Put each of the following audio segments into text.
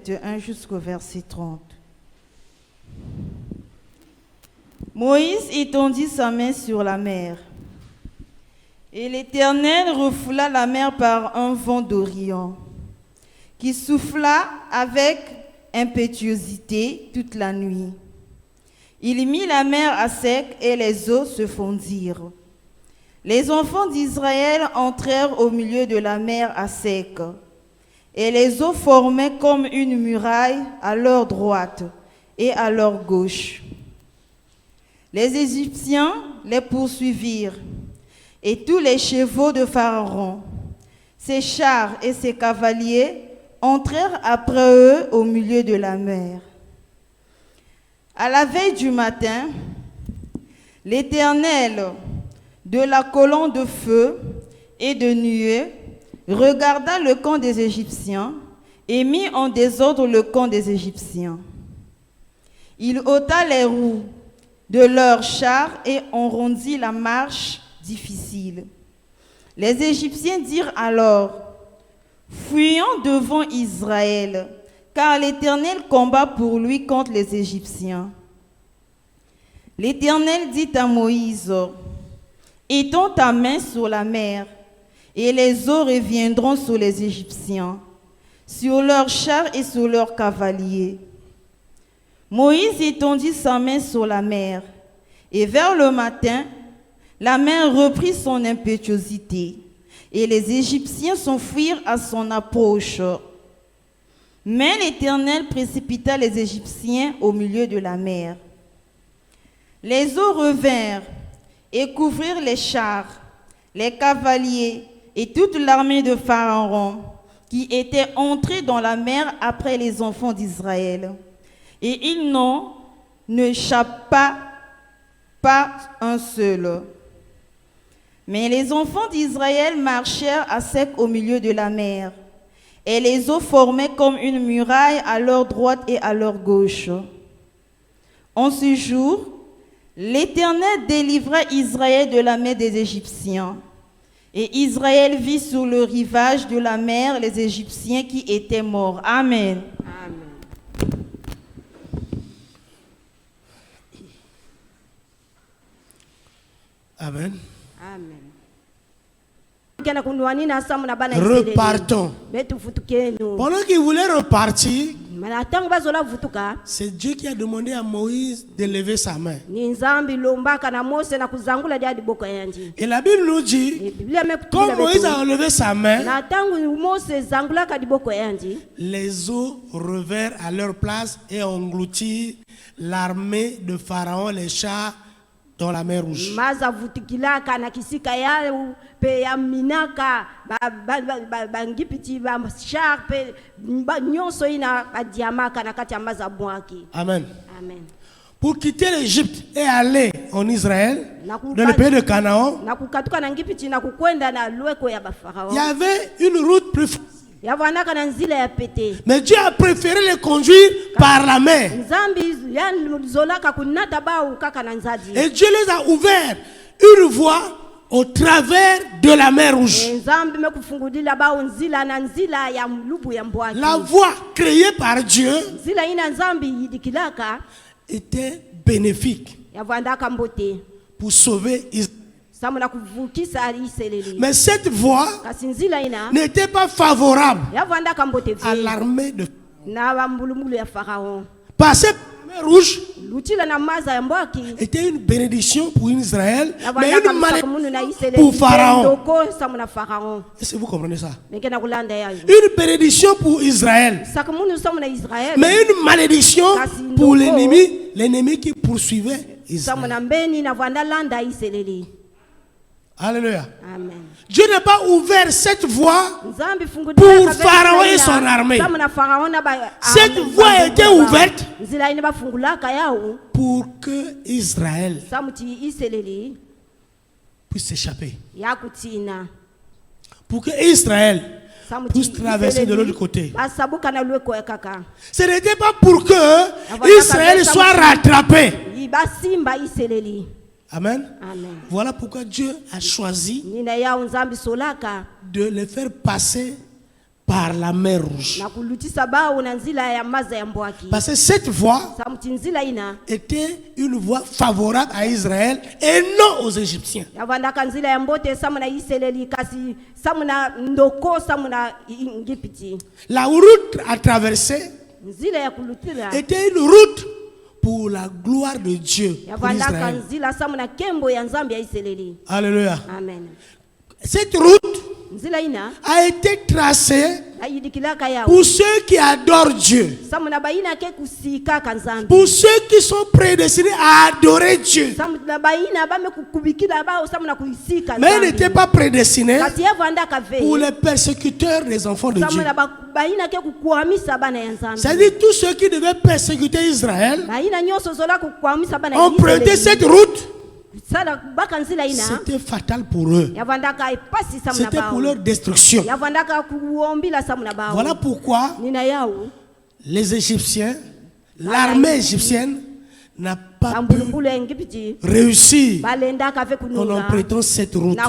de 1 jusqu'au verset 30. Moïse étendit sa main sur la mer, et l'Éternel refoula la mer par un vent d'Orient, qui souffla avec impétuosité toute la nuit. Il mit la mer à sec et les eaux se fondirent. Les enfants d'Israël entrèrent au milieu de la mer à sec, et les eaux formaient comme une muraille à leur droite et à leur gauche. Les Égyptiens les poursuivirent, et tous les chevaux de Pharaon, ses chars et ses cavaliers entrèrent après eux au milieu de la mer. À la veille du matin, l'Éternel, de la colonne de feu et de nuée, regarda le camp des Égyptiens et mit en désordre le camp des Égyptiens. Il ôta les roues de leurs chars et en rendit la marche difficile. Les Égyptiens dirent alors: fuyons devant Israël, car l'Éternel combat pour lui contre les Égyptiens. L'Éternel dit à Moïse: étends ta main sur la mer, et les eaux reviendront sur les Égyptiens, sur leurs chars et sur leurs cavaliers. Moïse étendit sa main sur la mer, et vers le matin, la mer reprit son impétuosité, et les Égyptiens s'enfuirent à son approche. Mais l'Éternel précipita les Égyptiens au milieu de la mer. Les eaux revinrent et couvrirent les chars, les cavaliers et toute l'armée de Pharaon qui étaient entrés dans la mer après les enfants d'Israël. Et il n'en échappa pas un seul. Mais les enfants d'Israël marchèrent à sec au milieu de la mer, et les eaux formaient comme une muraille à leur droite et à leur gauche. En ce jour, l'Éternel délivra Israël de la main des Égyptiens. Et Israël vit sur le rivage de la mer les Égyptiens qui étaient morts. Amen. Amen. Amen. Amen. Repartons. Pendant qu'il voulait repartir, c'est Dieu qui a demandé à Moïse de lever sa main. Et la Bible nous dit, quand Moïse a levé sa main, les eaux revinrent à leur place et engloutirent l'armée de Pharaon, les chars, dans la mer Rouge. Amen. Amen. Pour quitter l'Égypte et aller en Israël, dans le pays de Canaan, il y avait une route plus facile. Mais Dieu a préféré les conduire par la mer. Et Dieu les a ouvert une voie au travers de la mer Rouge. La voie créée par Dieu était bénéfique pour sauver Israël. Mais cette voie n'était pas favorable à l'armée de Pharaon. Passer par la mer Rouge était une bénédiction pour Israël, mais une malédiction pour Pharaon. Est-ce que vous comprenez ça? Une bénédiction pour Israël, mais une malédiction pour l'ennemi qui poursuivait Israël. Alléluia. Amen. Dieu n'a pas ouvert cette voie pour Pharaon et son armée. Cette voie était ouverte pour que Israël puisse s'échapper. Pour que Israël puisse traverser de l'autre côté. Ce n'était pas pour que Israël soit rattrapé. Amen. Amen. Voilà pourquoi Dieu a choisi de les faire passer par la mer Rouge. Parce que cette voie était une voie favorable à Israël et non aux Égyptiens. La route à traverser était une route pour la gloire de Dieu. Pour Israël. Alléluia. Amen. Cette route a été tracée pour ceux qui adorent Dieu, pour ceux qui sont prédestinés à adorer Dieu. Mais elle n'était pas prédestinée pour les persécuteurs des enfants de Dieu. C'est-à-dire tous ceux qui devaient persécuter Israël empruntaient cette route. C'était fatal pour eux. C'était pour leur destruction. Voilà pourquoi les Égyptiens, l'armée égyptienne n'a pas pu réussir en empruntant cette route.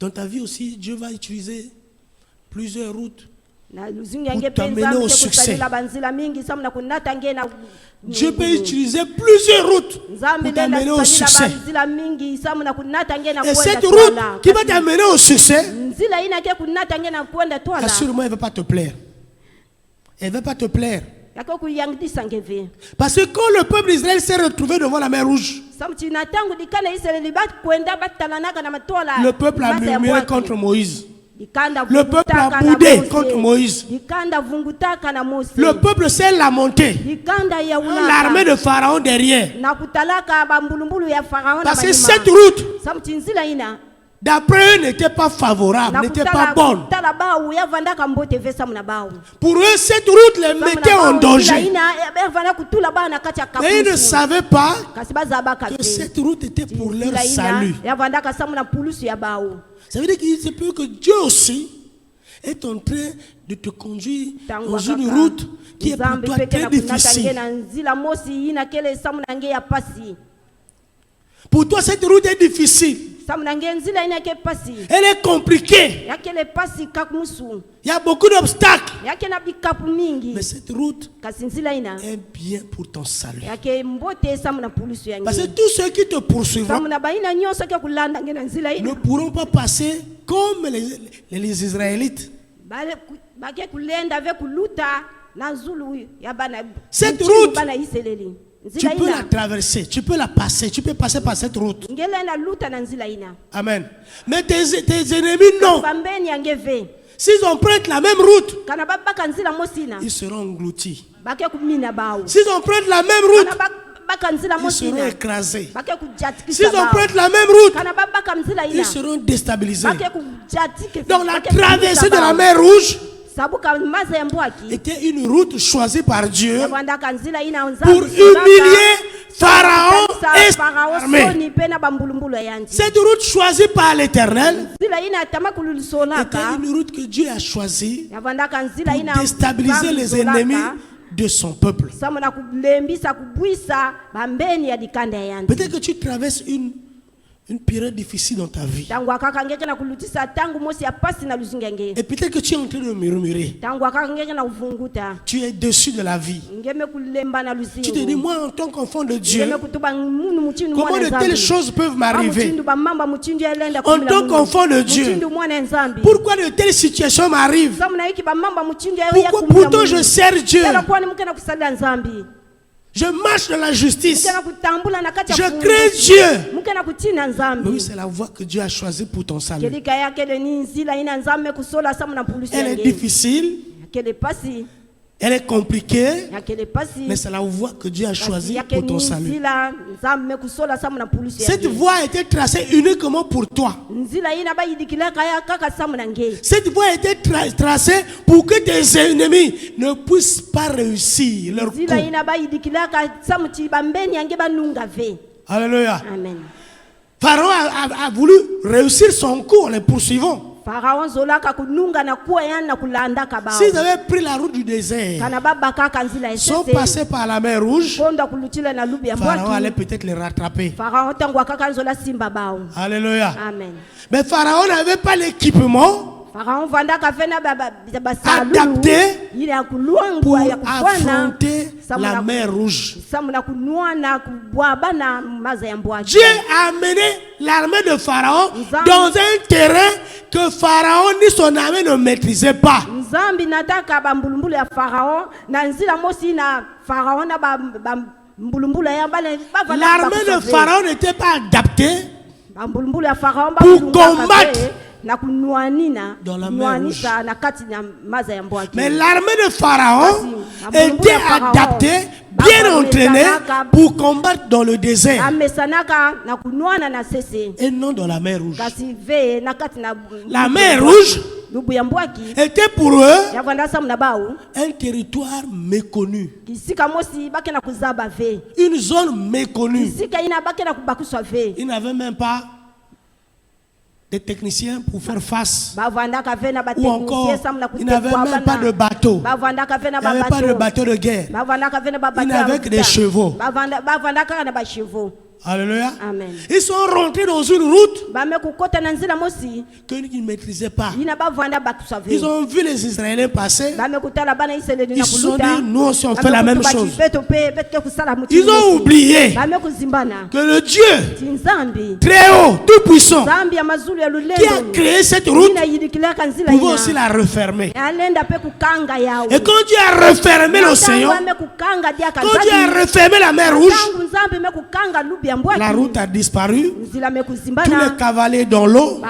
Dans ta vie aussi, Dieu va utiliser plusieurs routes pour t'amener au succès. Dieu peut utiliser plusieurs routes pour t'amener au succès. Et cette route qui va t'amener au succès, assurément, elle ne va pas te plaire. Elle ne va pas te plaire. Parce que quand le peuple d'Israël s'est retrouvé devant la mer Rouge, le peuple a murmuré contre Moïse. Le peuple a boudé contre Moïse. Le peuple s'est lamenté. L'armée de Pharaon derrière. Parce que cette route, d'après eux, n'était pas favorable, n'était pas bonne. Pour eux, cette route les mettait en danger. Mais ils ne savaient pas que cette route était pour leur salut. Ça veut dire qu'il se peut que Dieu aussi est en train de te conduire dans une route qui est pour toi très difficile. Pour toi, cette route est difficile. Elle est compliquée. Il y a beaucoup d'obstacles. Mais cette route est bien pour ton salut. Parce que tous ceux qui te poursuivront ne pourront pas passer comme les Israélites. Cette route, tu peux la traverser, tu peux la passer, tu peux passer par cette route. Amen. Mais tes ennemis, non. S'ils empruntent la même route, ils seront engloutis. S'ils empruntent la même route, ils seront écrasés. S'ils empruntent la même route, ils seront déstabilisés. Donc la traversée de la mer Rouge était une route choisie par Dieu pour humilier Pharaon et son armée. Cette route choisie par l'Éternel était une route que Dieu a choisie pour déstabiliser les ennemis de son peuple. Peut-être que tu traverses une période difficile dans ta vie. Et peut-être que tu es en train de murmurer. Tu es déçu de la vie. Tu te dis, moi en tant qu'enfant de Dieu, comment de telles choses peuvent m'arriver? En tant qu'enfant de Dieu, pourquoi de telles situations m'arrivent? Pourquoi pourtant je sers Dieu? Je marche dans la justice. Je crains Dieu. Mais oui, c'est la voie que Dieu a choisie pour ton salut. Elle est difficile. Elle est compliquée, mais c'est la voie que Dieu a choisie pour ton salut. Cette voie a été tracée uniquement pour toi. Cette voie a été tracée pour que tes ennemis ne puissent pas réussir leur coup. Alléluia. Amen. Pharaon a voulu réussir son coup en les poursuivant. S'ils avaient pris la route du désert, sont passés par la mer Rouge, Pharaon allait peut-être les rattraper. Alléluia. Amen. Mais Pharaon n'avait pas l'équipement adapté pour affronter la mer Rouge. Dieu a amené l'armée de Pharaon dans un terrain que Pharaon ni son armée ne maîtrisaient pas. L'armée de Pharaon n'était pas adaptée pour combattre dans la mer Rouge. Mais l'armée de Pharaon était adaptée, bien entraînée pour combattre dans le désert et non dans la mer Rouge. La mer Rouge était pour eux un territoire méconnu, une zone méconnue. Ils n'avaient même pas des techniciens pour faire face, ou encore ils n'avaient même pas de bateau, ils n'avaient pas de bateau de guerre, ils n'avaient que des chevaux. Alléluia. Amen. Ils sont rentrés dans une route qu'ils ne maîtrisaient pas. Ils ont vu les Israéliens passer. Ils se sont dit, nous aussi on fait la même chose. Ils ont oublié que le Dieu très haut, tout puissant, qui a créé cette route, pouvait aussi la refermer. Et quand Dieu a refermé l'océan, quand Dieu a refermé la mer Rouge, la route a disparu. Tous les cavaliers dans l'eau,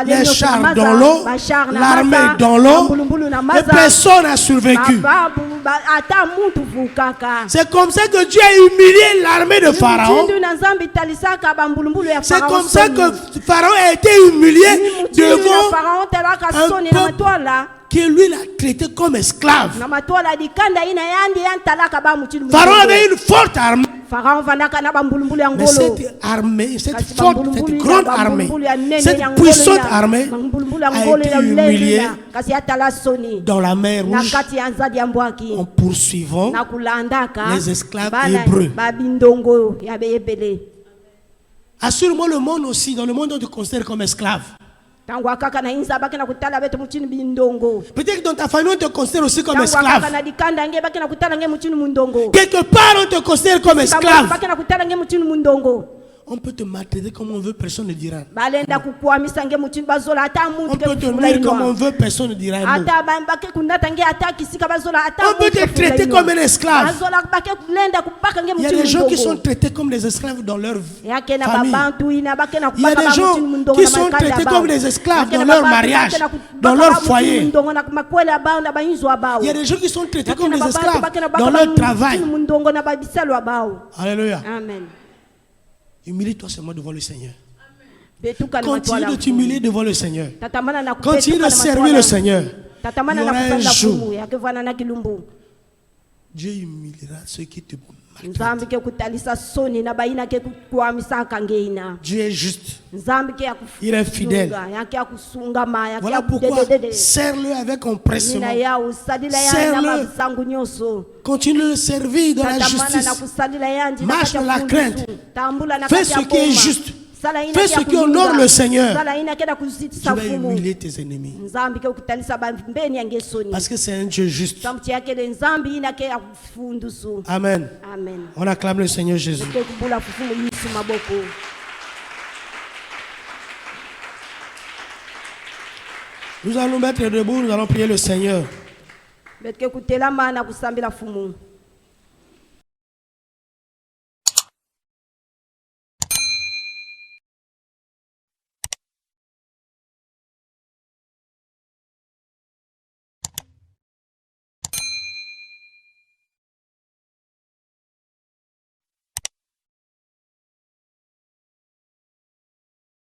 les chars dans l'eau, l'armée dans l'eau, et personne n'a survécu. C'est comme ça que Dieu a humilié l'armée de Pharaon. C'est comme ça que Pharaon a été humilié devant un peuple que lui l'a traité comme esclave. Pharaon avait une forte armée. Mais cette armée, cette forte, cette grande armée, cette puissante armée a été humiliée dans la mer Rouge en poursuivant les esclaves hébreux. Assure-moi le monde aussi, dans le monde on te considère comme esclave. Peut-être que dans ta famille on te considère aussi comme esclave. Quelque part on te considère comme esclave. On peut te maltraiter comme on veut, personne ne dira. On peut te nuire comme on veut, personne ne dira un mot. On peut te traiter comme un esclave. Il y a des gens qui sont traités comme des esclaves dans leur famille. Il y a des gens qui sont traités comme des esclaves dans leur mariage, dans leur foyer. Il y a des gens qui sont traités comme des esclaves dans leur travail. Alléluia. Amen. Humilie-toi seulement devant le Seigneur. Continue de t'humilier devant le Seigneur. Continue de servir le Seigneur. Il y aura un jour, Dieu humiliera ceux qui te maltraitent. Dieu est juste. Il est fidèle. Voilà pourquoi serre-le avec empressement. Serre-le. Continue de le servir dans la justice. Marche dans la crainte. Fais ce qui est juste. Fais ce qui honore le Seigneur. Tu vas humilier tes ennemis. Parce que c'est un Dieu juste. Amen. On acclame le Seigneur Jésus. Nous allons mettre debout, nous allons prier le Seigneur.